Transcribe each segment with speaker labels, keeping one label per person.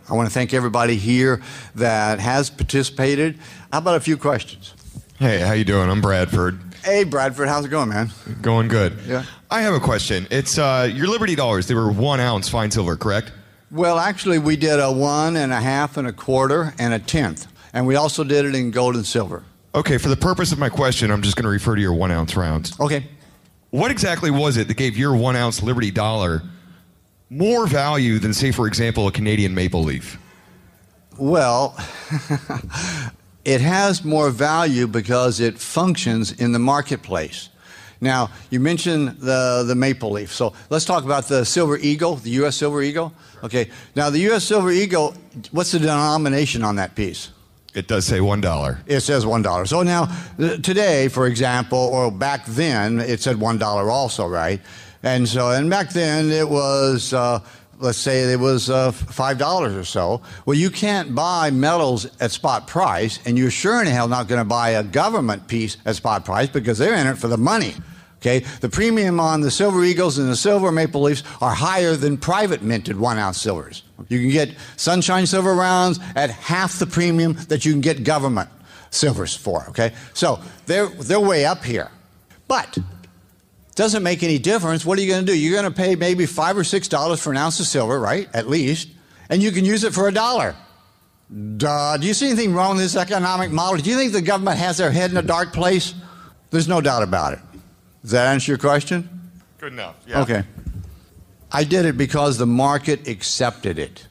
Speaker 1: I want to thank everybody here that has participated. How about a few questions?
Speaker 2: Hey, how you doing? I'm Bradford.
Speaker 1: Hey, Bradford, how's it going, man?
Speaker 2: Going good.
Speaker 1: Yeah.
Speaker 2: I have a question. It's your Liberty dollars. They were 1 ounce fine silver, correct?
Speaker 1: Well, actually, we did a 1 1/2 and a quarter and a tenth. And we also did it in gold and silver.
Speaker 2: Okay, for the purpose of my question, I'm just going to refer to your 1 ounce rounds.
Speaker 1: Okay.
Speaker 2: What exactly was it that gave your 1 ounce Liberty dollar more value than, say, for example, a Canadian maple leaf?
Speaker 1: Well, it has more value because it functions in the marketplace. Now, you mentioned the maple leaf. So let's talk about the silver eagle, the U.S. silver eagle. Okay. Now, the U.S. silver eagle, what's the denomination on that piece?
Speaker 2: It does say $1.
Speaker 1: It says $1. So now, today, for example, or back then, it said $1 also, right? And back then it was, let's say it was $5 or so. Well, you can't buy metals at spot price, and you're sure in hell not going to buy a government piece at spot price because they're in it for the money. Okay, the premium on the silver eagles and the silver maple leafs are higher than private minted 1 ounce silvers. You can get sunshine silver rounds at half the premium that you can get government silvers for. Okay, so they're way up here, but doesn't make any difference. What are you going to do? You're going to pay maybe $5 or $6 for an ounce of silver, right? At least, and you can use it for $1. Duh. Do you see anything wrong with this economic model? Do you think the government has their head in a dark place? There's no doubt about it. Does that answer your question?
Speaker 2: Good enough. Yeah.
Speaker 1: Okay. I did it because the market accepted it,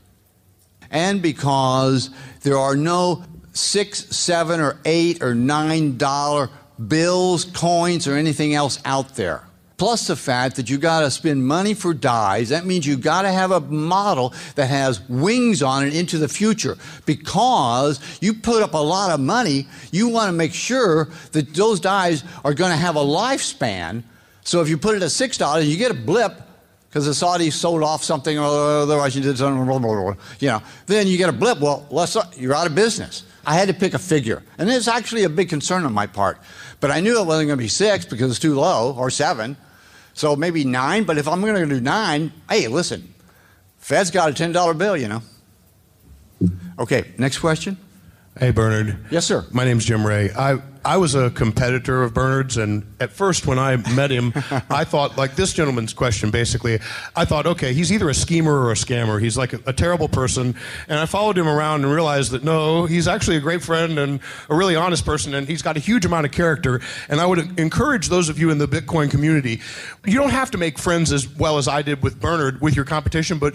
Speaker 1: and because there are no $6, $7, or $8 or $9 bills, coins, or anything else out there. Plus the fact that you got to spend money for dies. That means you got to have a model that has wings on it into the future, because you put up a lot of money. You want to make sure that those dies are going to have a lifespan. So if you put it at $6, you get a blip because the Saudis sold off something, or otherwise you did something, then you get a blip. Well, you're out of business. I had to pick a figure, and it's actually a big concern on my part. But I knew it wasn't going to be 6 because it's too low, or 7. So maybe 9, but if I'm going to do 9, hey, listen, Fed's got a $10 bill, Okay, next question.
Speaker 3: Hey, Bernard.
Speaker 1: Yes, sir.
Speaker 3: My name's Jim Ray. I was a competitor of Bernard's, and at first when I met him, I thought, like this gentleman's question, basically, I thought, okay, he's either a schemer or a scammer. He's like a terrible person. And I followed him around and realized that, no, he's actually a great friend and a really honest person, and he's got a huge amount of character. And I would encourage those of you in the Bitcoin community, you don't have to make friends as well as I did with Bernard with your competition, but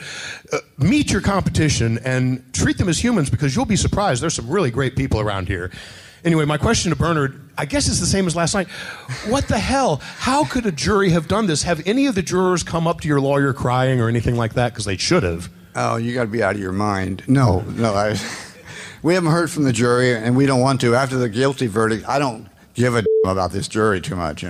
Speaker 3: meet your competition and treat them as humans, because you'll be surprised. There's some really great people around here. Anyway, my question to Bernard, I guess it's the same as last night. What the hell? How could a jury have done this? Have any of the jurors come up to your lawyer crying or anything like that? Because they should have.
Speaker 1: Oh, you got to be out of your mind. No. We haven't heard from the jury, and we don't want to. After the guilty verdict, I don't give a about this jury too much,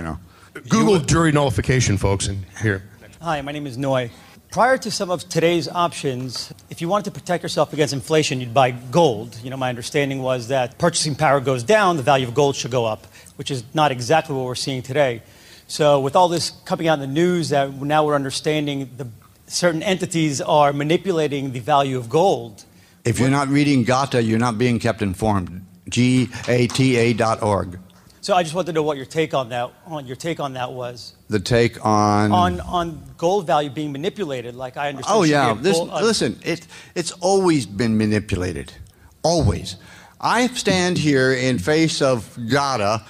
Speaker 3: Google jury nullification, folks, in here.
Speaker 4: Hi, my name is Noy. Prior to some of today's options, if you wanted to protect yourself against inflation, you'd buy gold. My understanding was that purchasing power goes down, the value of gold should go up, which is not exactly what we're seeing today. So with all this coming out in the news, that now we're understanding that certain entities are manipulating the value of gold.
Speaker 1: If you're not reading GATA, you're not being kept informed. GATA.org.
Speaker 4: So I just wanted to know what your take on that was.
Speaker 1: The take on
Speaker 4: gold value being manipulated, like I understand.
Speaker 1: Oh yeah, listen, it's always been manipulated, always. I stand here in face of GATA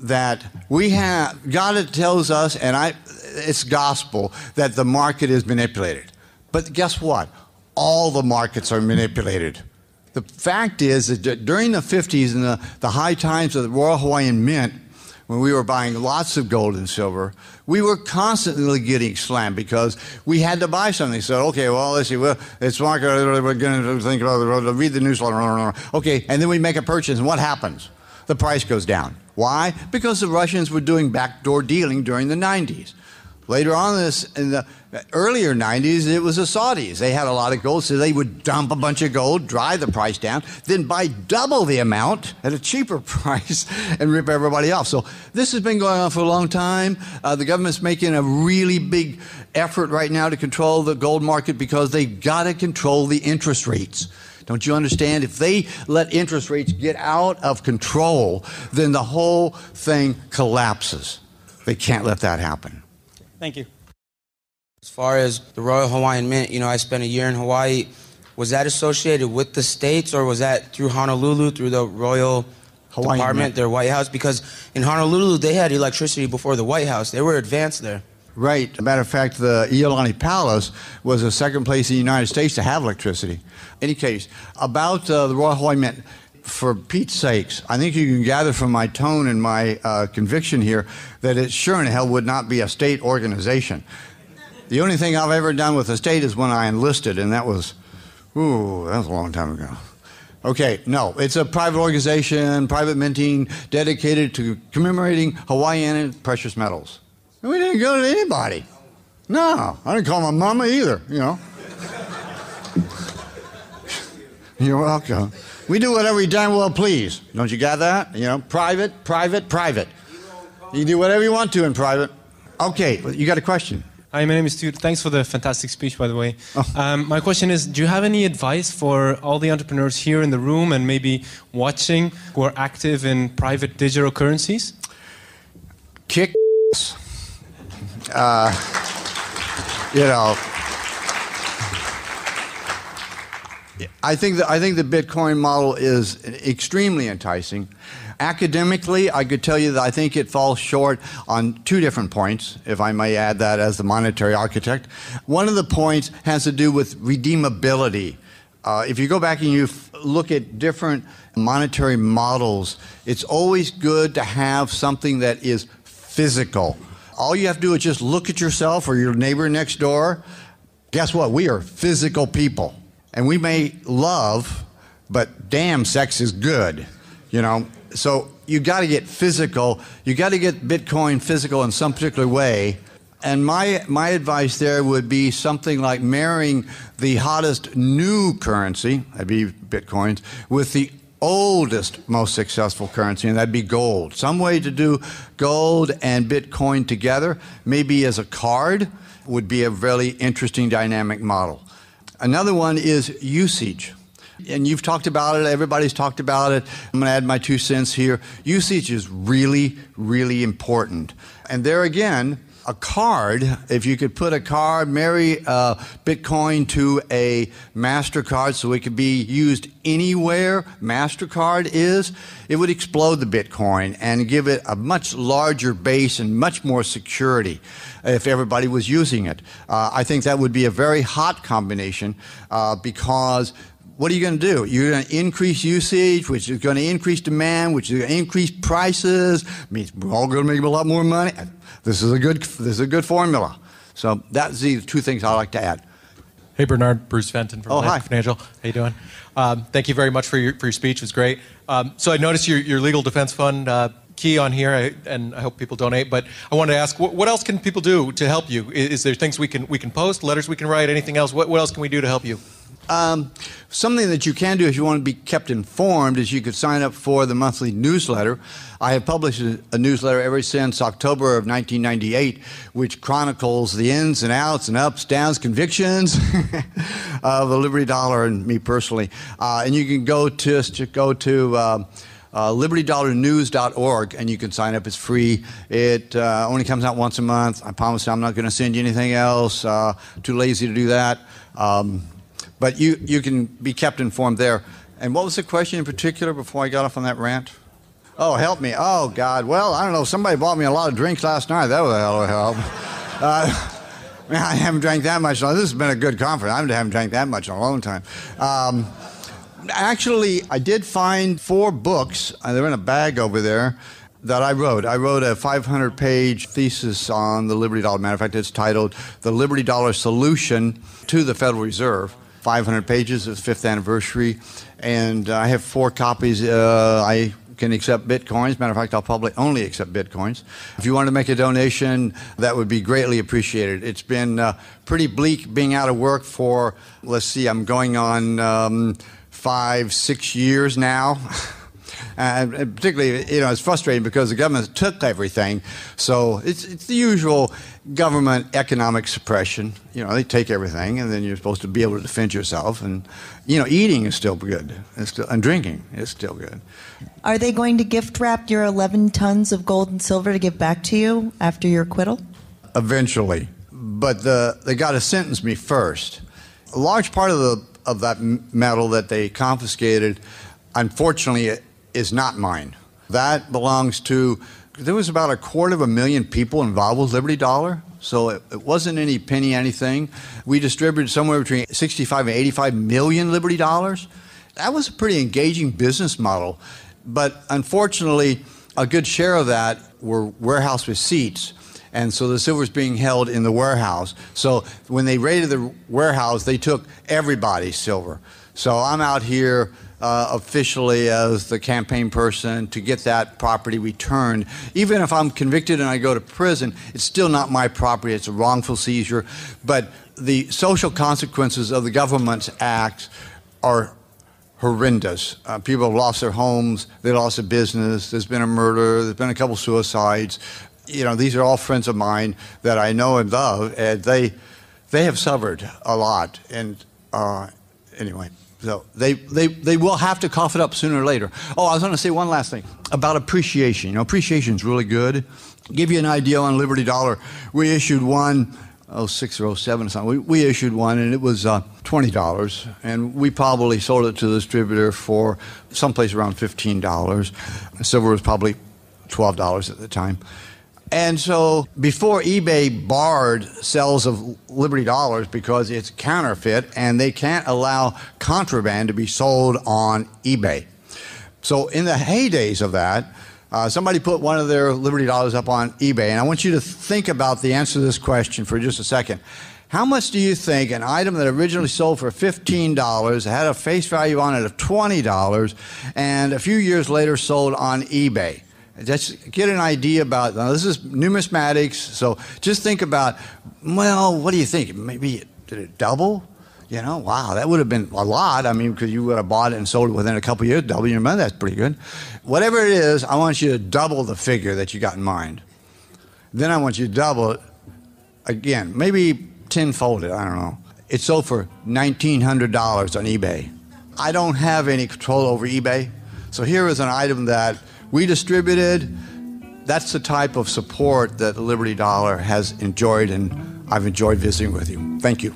Speaker 1: that GATA tells us, and it's gospel, that the market is manipulated. But guess what? All the markets are manipulated. The fact is that during the 50s and the high times of the Royal Hawaiian Mint, when we were buying lots of gold and silver, we were constantly getting slammed because we had to buy something. So, okay, well, let's see, it's market, we're going to think about it, read the newsletter, okay, and then we make a purchase, and what happens? The price goes down. Why? Because the Russians were doing backdoor dealing during the 90s. Later on in the earlier 90s, it was the Saudis. They had a lot of gold, so they would dump a bunch of gold, drive the price down, then buy double the amount at a cheaper price and rip everybody off. So this has been going on for a long time. The government's making a really big effort right now to control the gold market because they've got to control the interest rates. Don't you understand? If they let interest rates get out of control, then the whole thing collapses. They can't let that happen.
Speaker 4: Thank you.
Speaker 5: As far as the Royal Hawaiian Mint, I spent a year in Hawaii. Was that associated with the States, or was that through Honolulu, through the Royal
Speaker 1: Hawaiian
Speaker 5: Department,
Speaker 1: Mint.
Speaker 5: their White House? Because in Honolulu, they had electricity before the White House. They were advanced there.
Speaker 1: Right. As a matter of fact, the Iolani Palace was the second place in the United States to have electricity. Any case, about the Royal Hawaiian Mint, for Pete's sakes, I think you can gather from my tone and my conviction here that it sure in hell would not be a state organization. The only thing I've ever done with a state is when I enlisted, and that was a long time ago. Okay, no, it's a private organization, private minting, dedicated to commemorating Hawaiian precious metals. And we didn't go to anybody. No, I didn't call my mama either, You're welcome. We do whatever we damn well please. Don't you got that? Private, private, private. You do whatever you want to in private. Okay, you got a question?
Speaker 6: Hi, my name is Stuart. Thanks for the fantastic speech, by the way. My question is, do you have any advice for all the entrepreneurs here in the room and maybe watching who are active in private digital currencies?
Speaker 1: Kick I think the Bitcoin model is extremely enticing. Academically, I could tell you that I think it falls short on two different points, if I may add that as the monetary architect. One of the points has to do with redeemability. If you go back and you look at different monetary models, it's always good to have something that is physical. All you have to do is just look at yourself or your neighbor next door. Guess what? We are physical people. And we may love, but damn, sex is good, So you got to get physical. You got to get Bitcoin physical in some particular way. And my advice there would be something like marrying the hottest new currency, that'd be Bitcoins, with the oldest, most successful currency, and that'd be gold. Some way to do gold and Bitcoin together, maybe as a card, would be a really interesting dynamic model. Another one is usage. And you've talked about it, everybody's talked about it. I'm going to add my 2 cents here. Usage is really, really important. And there again, a card, if you could put a card, marry Bitcoin to a MasterCard so it could be used anywhere MasterCard is, it would explode the Bitcoin and give it a much larger base and much more security if everybody was using it. I think that would be a very hot combination because what are you going to do? You're going to increase usage, which is going to increase demand, which is going to increase prices. Means we're all going to make a lot more money. This is a good formula. So that's the 2 things I'd like to add.
Speaker 7: Hey Bernard, Bruce Fenton from
Speaker 1: hi.
Speaker 7: Financial. How you doing? Thank you very much for your speech. It was great. So I noticed your legal defense fund key on here, and I hope people donate. But I wanted to ask, what else can people do to help you? Is there things we can post, letters we can write, anything else? What else can we do to help you?
Speaker 1: Something that you can do if you want to be kept informed is you could sign up for the monthly newsletter. I have published a newsletter ever since October of 1998, which chronicles the ins and outs and ups, downs, convictions of the Liberty Dollar and me personally. And you can go to libertydollarnews.org and you can sign up. It's free. It only comes out once a month. I promise I'm not going to send you anything else. Too lazy to do that. But you can be kept informed there. And what was the question in particular before I got off on that rant? Oh, help me. Oh, God. Well, I don't know. Somebody bought me a lot of drinks last night. That was a hell of a help. I haven't drank that much. This has been a good conference. I haven't drank that much in a long time. Actually, I did find 4 books. They're in a bag over there that I wrote. I wrote a 500-page thesis on the Liberty Dollar. Matter of fact, it's titled The Liberty Dollar Solution to the Federal Reserve. 500 pages, it's 5th anniversary, and I have 4 copies. I can accept Bitcoins. Matter of fact, I'll probably only accept Bitcoins. If you want to make a donation, that would be greatly appreciated. It's been pretty bleak being out of work for, let's see, I'm going on 5-6 years now. And particularly, it's frustrating because the government took everything. So it's the usual government economic suppression. They take everything, and then you're supposed to be able to defend yourself. And, eating is still good, and drinking is still good.
Speaker 8: Are they going to gift wrap your 11 tons of gold and silver to give back to you after your acquittal?
Speaker 1: Eventually. But they got to sentence me first. A large part of that metal that they confiscated, unfortunately, is not mine. That belongs to, there was about 250,000 people involved with Liberty Dollar, so it wasn't any penny anything. We distributed somewhere between 65 and 85 million Liberty Dollars. That was a pretty engaging business model, but unfortunately, a good share of that were warehouse receipts. And so the silver is being held in the warehouse. So when they raided the warehouse, they took everybody's silver. So I'm out here officially as the campaign person to get that property returned. Even if I'm convicted and I go to prison, it's still not my property. It's a wrongful seizure. But the social consequences of the government's acts are horrendous. People have lost their homes. They lost their business. There's been a murder. There's been a couple suicides. These are all friends of mine that I know and love, and they have suffered a lot. And anyway, so they will have to cough it up sooner or later. Oh, I was going to say one last thing about appreciation. Appreciation is really good. Give you an idea on Liberty Dollar. We issued one, 06 or 07 or something. We issued one, and it was $20, and we probably sold it to the distributor for someplace around $15. Silver was probably $12 at the time. And so before eBay barred sales of Liberty Dollars because it's counterfeit and they can't allow contraband to be sold on eBay. So in the heydays of that, somebody put one of their Liberty Dollars up on eBay, and I want you to think about the answer to this question for just a second. How much do you think an item that originally sold for $15, had a face value on it of $20, and a few years later sold on eBay? Just get an idea about, now this is numismatics, so just think about, well, what do you think? Maybe, did it double? Wow, that would have been a lot. I mean, because you would have bought it and sold it within a couple of years, double your money, that's pretty good. Whatever it is, I want you to double the figure that you got in mind. Then I want you to double it again, maybe tenfold it, I don't know. It sold for $1,900 on eBay. I don't have any control over eBay, so here is an item that we distributed. That's the type of support that the Liberty Dollar has enjoyed, and I've enjoyed visiting with you. Thank you.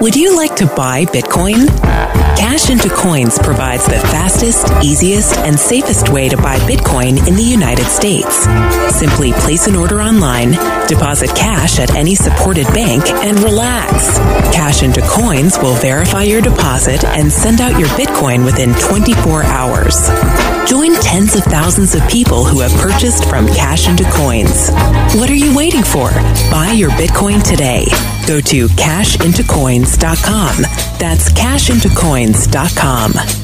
Speaker 9: Would you like to buy Bitcoin? Cash into Coins provides the fastest, easiest, and safest way to buy Bitcoin in the United States. Simply place an order online, deposit cash at any supported bank, and relax. Cash into Coins will verify your deposit and send out your Bitcoin within 24 hours. Join tens of thousands of people who have purchased from Cash into Coins. What are you waiting for? Buy your Bitcoin today. Go to cashintocoins.com. That's cashintocoins.com.